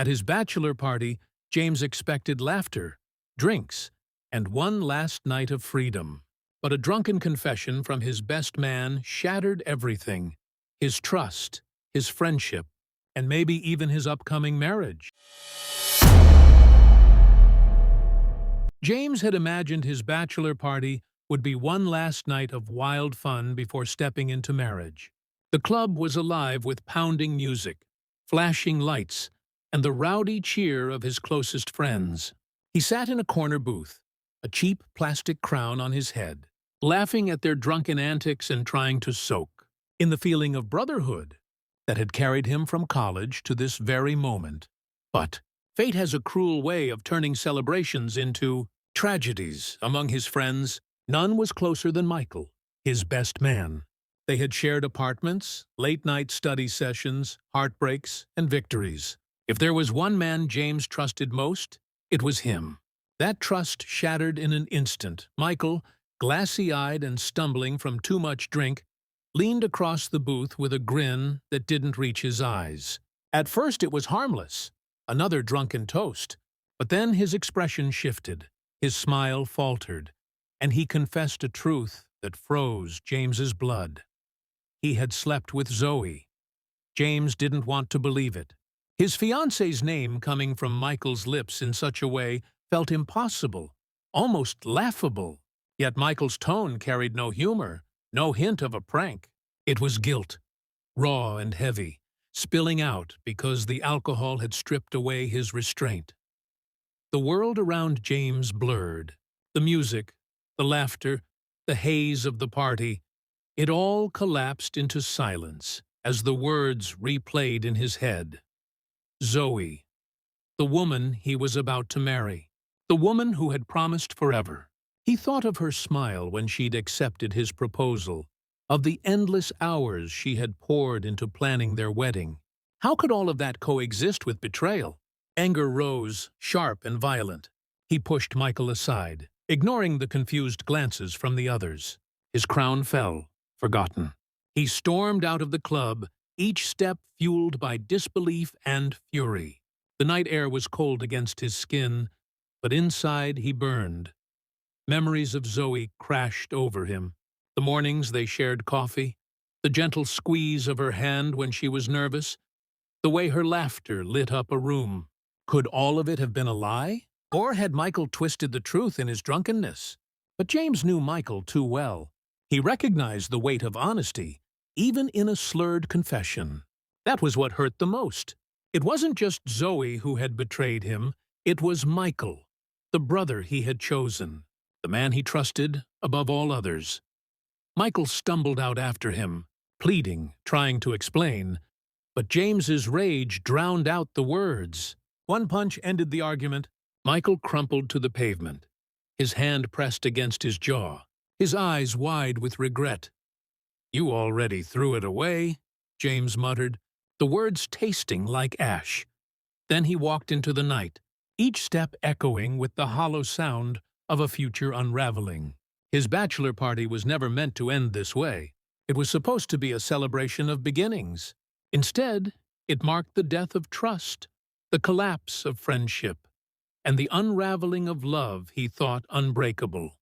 At his bachelor party, James expected laughter, drinks, and one last night of freedom. But a drunken confession from his best man shattered everything: his trust, his friendship, and maybe even his upcoming marriage. James had imagined his bachelor party would be one last night of wild fun before stepping into marriage. The club was alive with pounding music, flashing lights, and the rowdy cheer of his closest friends. He sat in a corner booth, a cheap plastic crown on his head, laughing at their drunken antics and trying to soak in the feeling of brotherhood that had carried him from college to this very moment. But fate has a cruel way of turning celebrations into tragedies. Among his friends, none was closer than Michael, his best man. They had shared apartments, late-night study sessions, heartbreaks, and victories. If there was one man James trusted most, it was him. That trust shattered in an instant. Michael, glassy-eyed and stumbling from too much drink, leaned across the booth with a grin that didn't reach his eyes. At first it was harmless, another drunken toast, but then his expression shifted, his smile faltered, and he confessed a truth that froze James's blood. He had slept with Zoe. James didn't want to believe it. His fiancé's name coming from Michael's lips in such a way felt impossible, almost laughable. Yet Michael's tone carried no humor, no hint of a prank. It was guilt, raw and heavy, spilling out because the alcohol had stripped away his restraint. The world around James blurred. The music, the laughter, the haze of the party, it all collapsed into silence as the words replayed in his head. Zoe, the woman he was about to marry, the woman who had promised forever. He thought of her smile when she'd accepted his proposal, of the endless hours she had poured into planning their wedding. How could all of that coexist with betrayal? Anger rose, sharp and violent. He pushed Michael aside, ignoring the confused glances from the others. His crown fell, forgotten. He stormed out of the club, each step fueled by disbelief and fury. The night air was cold against his skin, but inside he burned. Memories of Zoe crashed over him. The mornings they shared coffee, the gentle squeeze of her hand when she was nervous, the way her laughter lit up a room. Could all of it have been a lie? Or had Michael twisted the truth in his drunkenness? But James knew Michael too well. He recognized the weight of honesty, even in a slurred confession. That was what hurt the most. It wasn't just Zoe who had betrayed him, it was Michael, the brother he had chosen, the man he trusted above all others. Michael stumbled out after him, pleading, trying to explain, but James's rage drowned out the words. One punch ended the argument. Michael crumpled to the pavement, his hand pressed against his jaw, his eyes wide with regret. "You already threw it away," James muttered, the words tasting like ash. Then he walked into the night, each step echoing with the hollow sound of a future unraveling. His bachelor party was never meant to end this way. It was supposed to be a celebration of beginnings. Instead, it marked the death of trust, the collapse of friendship, and the unraveling of love he thought unbreakable.